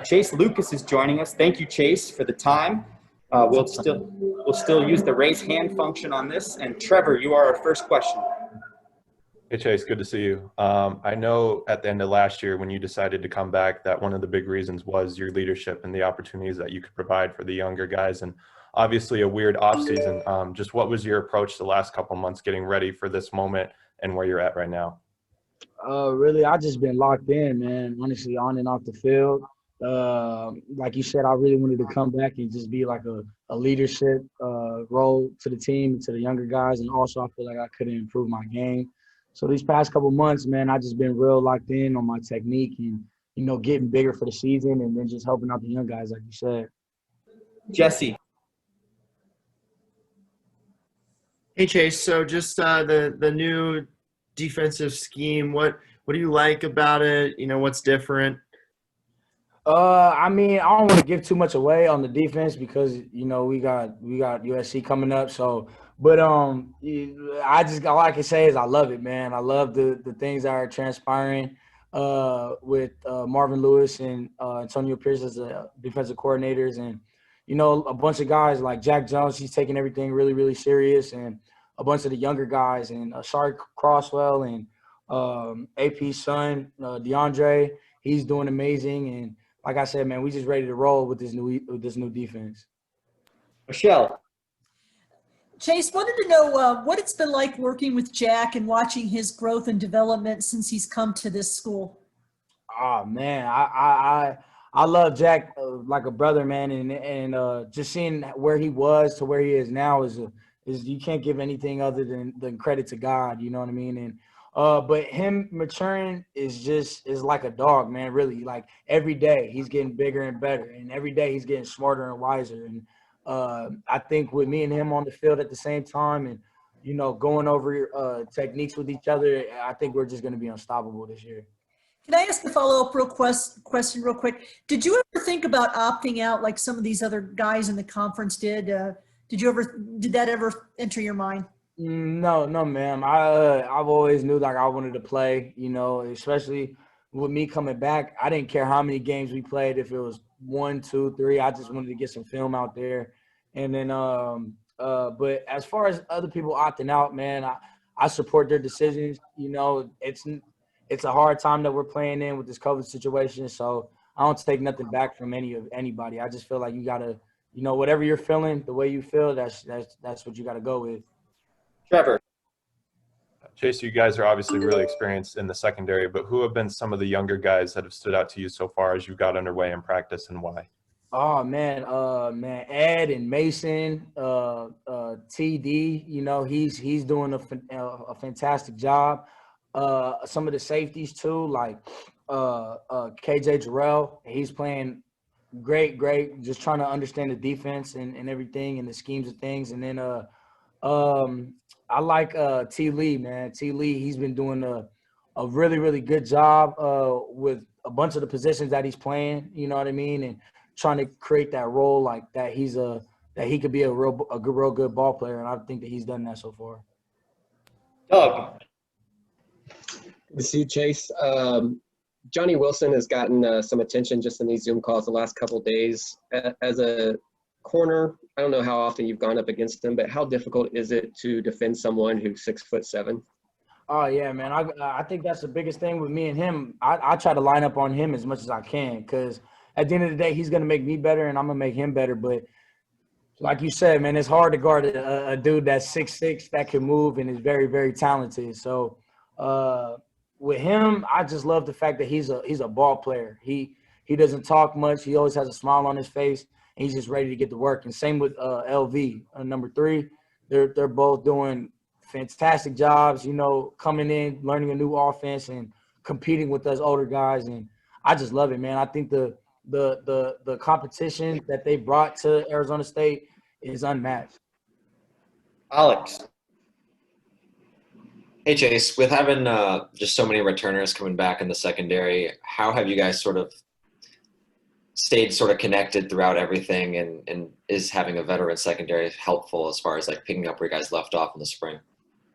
Chase Lucas is joining us. Thank you, Chase, for the time. We'll still use the raise hand function on this. And Trevor, you are our first question. Hey, Chase, good to see you. I know at the end of last year when you decided to come back that one of the big reasons was your leadership and the opportunities that you could provide for the younger guys, and obviously a weird offseason. Just what was your approach the last couple months getting ready for this moment and where you're at right now? Really, I just been locked in, man, honestly, on and off the field. Like you said, I really wanted to come back and just be like a leadership role to the team, to the younger guys, and also I feel like I could improve my game. So these past couple months, man, I just been real locked in on my technique and, getting bigger for the season and then just helping out the young guys, like you said. Jesse. Hey, Chase. So just the new defensive scheme, what do you like about it? What's different? I mean, I don't want to give too much away on the defense because we got USC coming up. So, but all I can say is I love it, man. I love the things that are transpiring with Marvin Lewis and Antonio Pierce as the defensive coordinators, and a bunch of guys like Jack Jones. He's taking everything really, really serious, and a bunch of the younger guys and Shari Crosswell and AP's son DeAndre. He's doing amazing, and like I said, man, we just ready to roll with this new defense. Michelle. Chase, wanted to know what it's been like working with Jack and watching his growth and development since he's come to this school. Oh man, I love Jack like a brother, man, and just seeing where he was to where he is now is you can't give anything other than credit to God. You know what I mean? And but him maturing is like a dog, man. Really, like every day he's getting bigger and better, and every day he's getting smarter and wiser. And I think with me and him on the field at the same time, and going over techniques with each other, I think we're just going to be unstoppable this year. Can I ask a follow-up question real quick? Did you ever think about opting out like some of these other guys in the conference did? Did that ever enter your mind? No, ma'am. I've always knew like I wanted to play, especially with me coming back. I didn't care how many games we played, if it was 1, 2, 3. I just wanted to get some film out there. And then but as far as other people opting out, man, I support their decisions. It's a hard time that we're playing in with this COVID situation. So I don't take nothing back from anybody. I just feel like you gotta, whatever you're feeling, the way you feel, that's what you gotta go with. Trevor. Chase, you guys are obviously really experienced in the secondary, but who have been some of the younger guys that have stood out to you so far as you got underway in practice, and why? Oh man, Ed and Mason, TD, he's doing a fantastic job. Some of the safeties too, like KJ Jarrell, he's playing great, just trying to understand the defense and everything and the schemes of things. And then I like T. Lee, man. T. Lee, he's been doing a really, really good job with a bunch of the positions that he's playing, you know what I mean? And trying to create that role like that that he could be a real good ball player, and I think that he's done that so far. Doug. Good to see you, Chase. Johnny Wilson has gotten some attention just in these Zoom calls the last couple of days. As a corner, I don't know how often you've gone up against him, but how difficult is it to defend someone who's 6'7"? Oh yeah, man. I think that's the biggest thing with me and him. I try to line up on him as much as I can, because at the end of the day, he's gonna make me better and I'm gonna make him better. But like you said, man, it's hard to guard a dude that's 6'6" that can move and is very, very talented. So with him, I just love the fact that he's a ball player. He doesn't talk much. He always has a smile on his face, and he's just ready to get to work. And same with LV, number 3. They're both doing fantastic jobs, coming in, learning a new offense and competing with us older guys. And I just love it, man. I think the competition that they brought to Arizona State is unmatched. Alex. Hey, Chase, with having just so many returners coming back in the secondary, how have you guys sort of stayed sort of connected throughout everything, and is having a veteran secondary helpful as far as like picking up where you guys left off in the spring?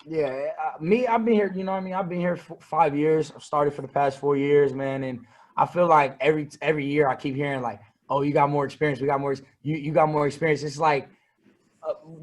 Yeah, I've been here, I've been here for 5 years. I've started for the past 4 years, man, and I feel like every year I keep hearing like, oh, you got more experience. You got more experience. It's like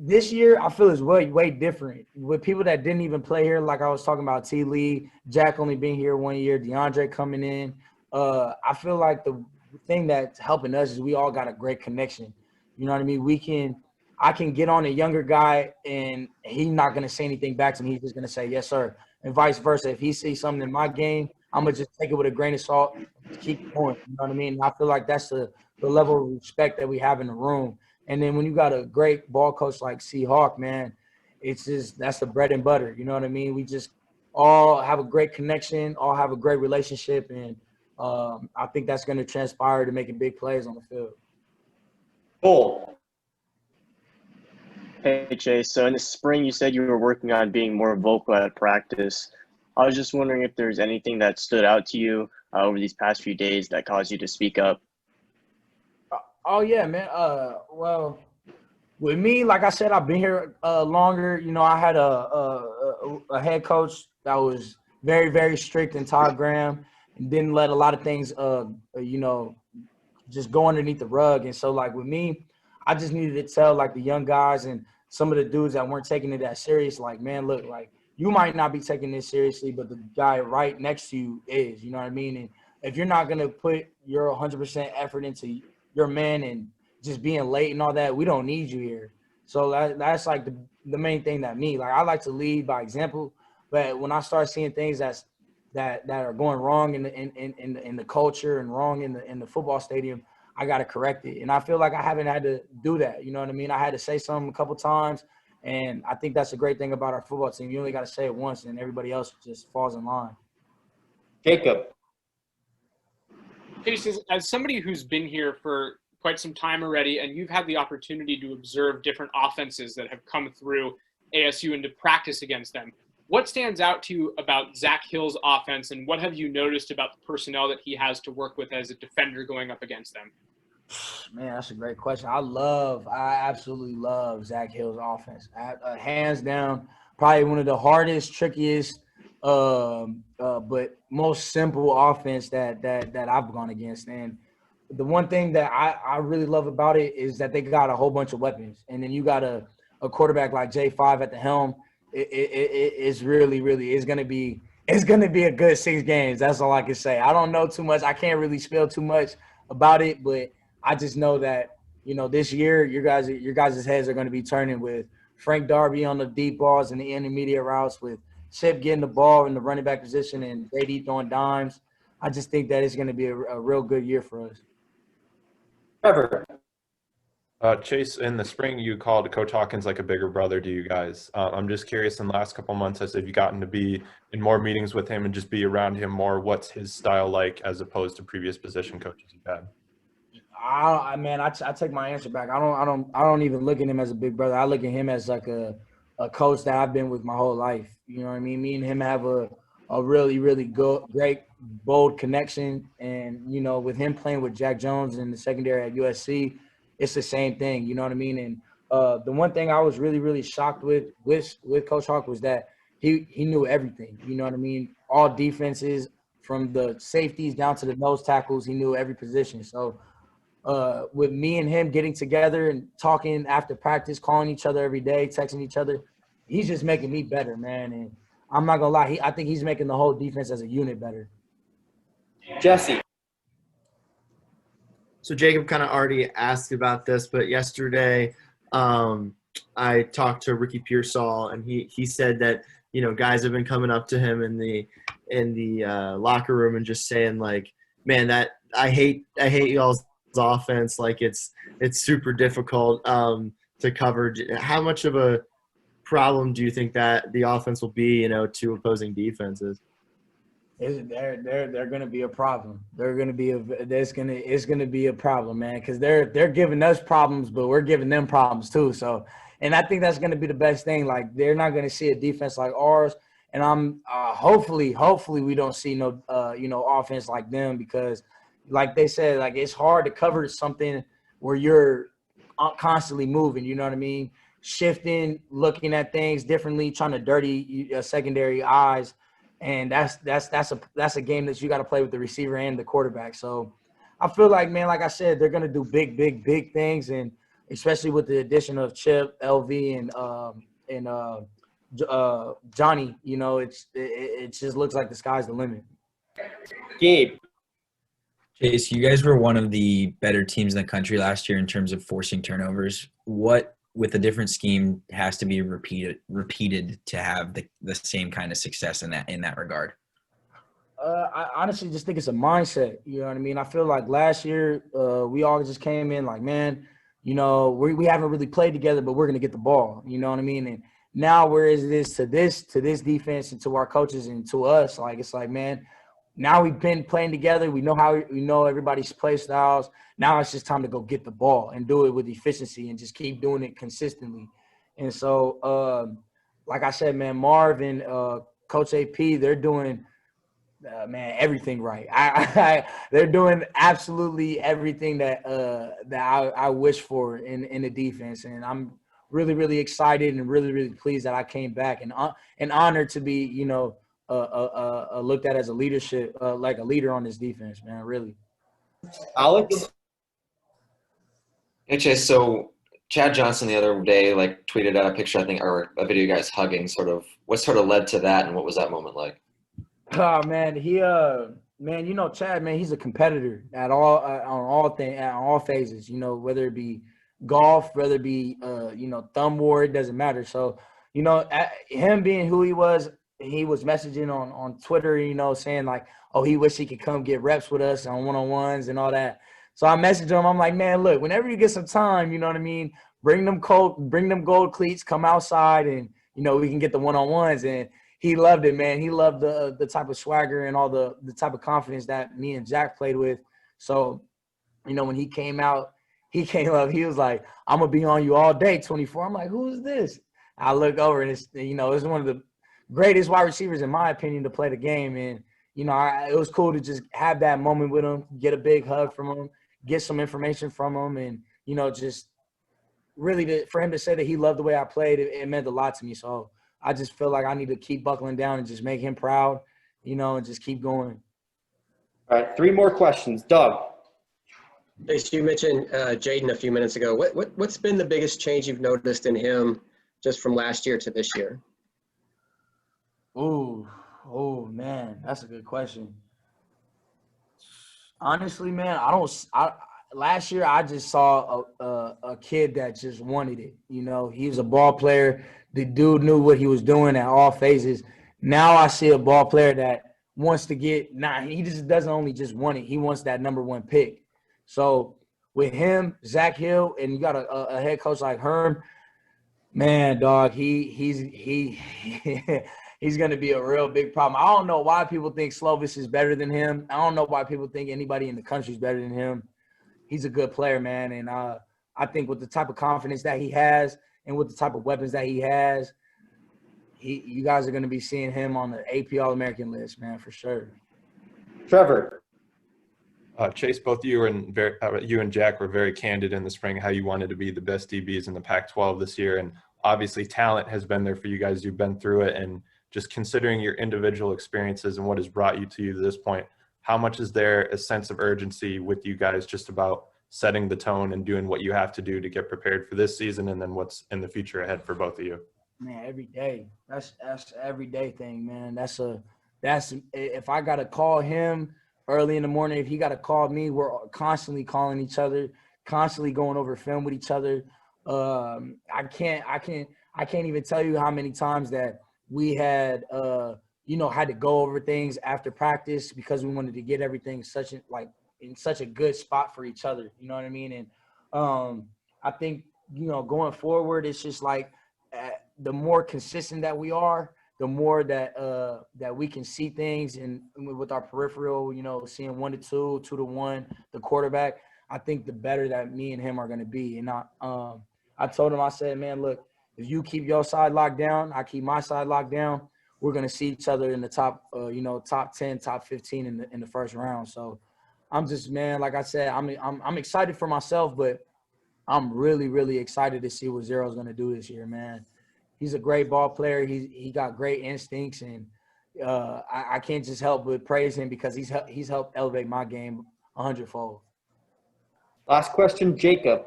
this year I feel is way different with people that didn't even play here. Like I was talking about T. Lee, Jack only being here 1 year, DeAndre coming in. I feel like the thing that's helping us is we all got a great connection. You know what I mean? I can get on a younger guy and he's not going to say anything back to me. He's just going to say, yes, sir. And vice versa. If he sees something in my game, I'm going to just take it with a grain of salt, keep going. You know what I mean? And I feel like that's the level of respect that we have in the room. And then when you got a great ball coach like C. Hawk, man, it's just that's the bread and butter. You know what I mean? We just all have a great connection, all have a great relationship. And I think that's going to transpire to making big plays on the field. Bull. Hey, Chase. So in the spring, you said you were working on being more vocal at practice. I was just wondering if there's anything that stood out to you over these past few days that caused you to speak up. Oh, yeah, man. Well, with me, like I said, I've been here longer. You know, I had a head coach that was very, very strict in Todd Graham and didn't let a lot of things, you know, just go underneath the rug. And so, like, with me, I just needed to tell, like, the young guys and some of the dudes that weren't taking it that serious, like, man, look, like, you might not be taking this seriously, but the guy right next to you is, you know what I mean? And if you're not going to put your 100% effort into your man and just being late and all that, we don't need you here. So that's like the main thing that like, I like to lead by example, but when I start seeing things that are going wrong in the culture and wrong in the football stadium, I got to correct it. And I feel like I haven't had to do that. You know what I mean? I had to say something a couple times, and I think that's a great thing about our football team. You only got to say it once, and everybody else just falls in line. Jacob. Chase, as somebody who's been here for quite some time already, and you've had the opportunity to observe different offenses that have come through ASU and to practice against them, what stands out to you about Zach Hill's offense, and what have you noticed about the personnel that he has to work with as a defender going up against them? Man, that's a great question. I absolutely love Zach Hill's offense. Hands down, probably one of the hardest, trickiest, but most simple offense that I've gone against. And the one thing that I really love about it is that they got a whole bunch of weapons. And then you got a quarterback like J5 at the helm. It's really it's gonna be a good 6 games. That's all I can say. I don't know too much. I can't really spill too much about it, but I just know that, you know, this year your guys' heads are going to be turning with Frank Darby on the deep balls and the intermediate routes, with Chip getting the ball in the running back position and JD throwing dimes. I just think that it's going to be a real good year for us. Trevor. Chase, in the spring, you called Coach Hawkins like a bigger brother to you guys. I'm just curious, in the last couple of months, as you've gotten to be in more meetings with him and just be around him more, what's his style like as opposed to previous position coaches you've had? I take my answer back. I don't even look at him as a big brother. I look at him as like a coach that I've been with my whole life. You know what I mean? Me and him have a really great, bold connection. And, you know, with him playing with Jack Jones in the secondary at USC, it's the same thing. You know what I mean? And the one thing I was really shocked with Coach Hawk was that he knew everything. You know what I mean? All defenses, from the safeties down to the nose tackles, he knew every position. So with me and him getting together and talking after practice, calling each other every day, texting each other, he's just making me better, man. And I'm not gonna lie, I think he's making the whole defense as a unit better. Jesse. So Jacob kind of already asked about this, but yesterday I talked to Ricky Pearsall, and he said that, you know, guys have been coming up to him in the locker room and just saying, like, man, that I hate y'all's offense. Like, it's super difficult to cover. How much of a problem do you think that the offense will be, you know, to opposing defenses? They're gonna be a problem. It's gonna be a problem, man, because they're giving us problems, but we're giving them problems too. So, and I think that's gonna be the best thing. Like, they're not gonna see a defense like ours, and I'm hopefully we don't see no offense like them, because, like they said, like, it's hard to cover something where you're constantly moving. You know what I mean? Shifting, looking at things differently, trying to dirty secondary eyes. And that's a game that you got to play with the receiver and the quarterback. So I feel like, man, like I said, they're gonna do big things, and especially with the addition of Chip, LV, and Johnny. You know, it just looks like the sky's the limit. Gabe. Chase, you guys were one of the better teams in the country last year in terms of forcing turnovers. What, with a different scheme, has to be repeated to have the same kind of success in that regard? I honestly just think it's a mindset. You know what I mean? I feel like last year we all just came in like, man, you know, we haven't really played together, but we're gonna get the ball. You know what I mean? And now, whereas it is to this defense and to our coaches and to us, like it's like, man, now we've been playing together. We know everybody's play styles. Now it's just time to go get the ball and do it with efficiency and just keep doing it consistently. And so, like I said, man, Marv and Coach AP, they're doing man, everything right. They're doing absolutely everything that I wish for in the defense, and I'm really excited and really pleased that I came back and honored to be, you know, looked at as a leadership, like a leader on this defense, man. Really. Alex. Hey Chase, so Chad Johnson the other day like tweeted out a picture, I think, or a video of you guys hugging. What sort of led to that, and what was that moment like? Oh man, man, you know, Chad, man, he's a competitor at all phases. You know, whether it be golf, whether it be you know, thumb war, it doesn't matter. So, you know, him being who he was messaging on Twitter, you know, saying like, oh, he wish he could come get reps with us on one-on-ones and all that. So I messaged him. I'm like, man, look, whenever you get some time, you know what I mean, bring them gold cleats, come outside, and you know, we can get the one-on-ones. And he loved it, man. He loved the type of swagger and all the type of confidence that me and Jack played with. So, you know, when he came out, he came up, he was like, I'm gonna be on you all day, 24. I'm like, who is this? I look over and it's, you know, it's one of the greatest wide receivers in my opinion to play the game. And, you know, it was cool to just have that moment with him, get a big hug from him, get some information from him, and, you know, just really for him to say that he loved the way I played, it meant a lot to me. So I just feel like I need to keep buckling down and just make him proud, you know, and just keep going. All right, 3 more questions. Doug. Chase, you mentioned Jaden a few minutes ago. What's been the biggest change you've noticed in him just from last year to this year? Oh man, that's a good question. Honestly, man, last year I just saw a kid that just wanted it. You know, he was a ball player. The dude knew what he was doing at all phases. Now I see a ball player that wants to get he just doesn't only just want it. He wants that number 1 pick. So with him, Zach Hill, and you got a head coach like Herm, man, dog, he's going to be a real big problem. I don't know why people think Slovis is better than him. I don't know why people think anybody in the country is better than him. He's a good player, man. And I think with the type of confidence that he has and with the type of weapons that he has, you guys are going to be seeing him on the AP All-American list, man, for sure. Trevor. Chase, both you and Jack were very candid in the spring how you wanted to be the best DBs in the Pac-12 this year. And obviously talent has been there for you guys. You've been through it. And just considering your individual experiences and what has brought you to this point, how much is there a sense of urgency with you guys just about setting the tone and doing what you have to do to get prepared for this season and then what's in the future ahead for both of you? Man, every day. That's everyday thing, man. That's if I gotta call him early in the morning, if he gotta call me, we're constantly calling each other, constantly going over film with each other. I can't even tell you how many times that we had had to go over things after practice because we wanted to get everything in such a good spot for each other. You know what I mean? And I think, going forward, it's just like the more consistent that we are, the more that we can see things and with our peripheral, seeing 1 to 2, 2 to 1, the quarterback, I think the better that me and him are going to be. And I told him, I said, man, look, if you keep your side locked down, I keep my side locked down, we're going to see each other in the top, top 10, top 15 in the first round. So I'm just, man, like I said, I'm excited for myself, but I'm really, really excited to see what Zero's going to do this year, man. He's a great ball player. He got great instincts, and I can't just help but praise him because he's helped elevate my game 100-fold. Last question, Jacob.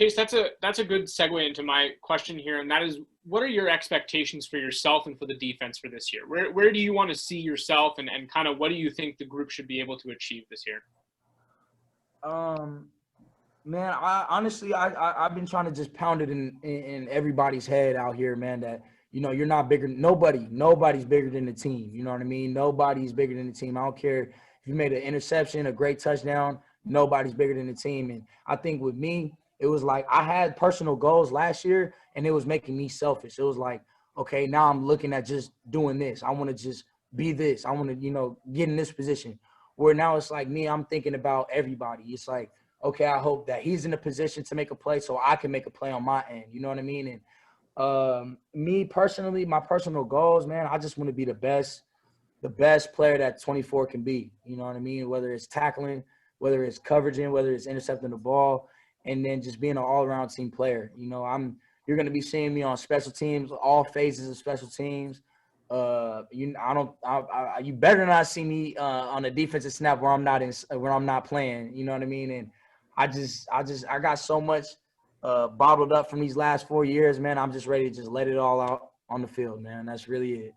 Chase, that's a good segue into my question here, and that is, what are your expectations for yourself and for the defense for this year? Where do you want to see yourself, and kind of what do you think the group should be able to achieve this year? Man, I've been trying to just pound it in everybody's head out here, man, that, you know, you're not bigger. Nobody's bigger than the team. You know what I mean? Nobody's bigger than the team. I don't care if you made an interception, a great touchdown, nobody's bigger than the team. And I think with me, it was like I had personal goals last year, and it was making me selfish. It was like, okay, now I'm looking at just doing this. I want to just be this. I want to, you know, get in this position. Where now it's like me, I'm thinking about everybody. It's like, okay, I hope that he's in a position to make a play so I can make a play on my end. You know what I mean? And me personally, my personal goals, man, I just want to be the best player that 24 can be. You know what I mean? Whether it's tackling, whether it's coveraging, whether it's intercepting the ball, and then just being an all-around team player. You know, you're going to be seeing me on special teams, all phases of special teams. You better not see me on a defensive snap where I'm not playing. You know what I mean? And I got so much bottled up from these last 4 years, man. I'm just ready to just let it all out on the field, man. That's really it.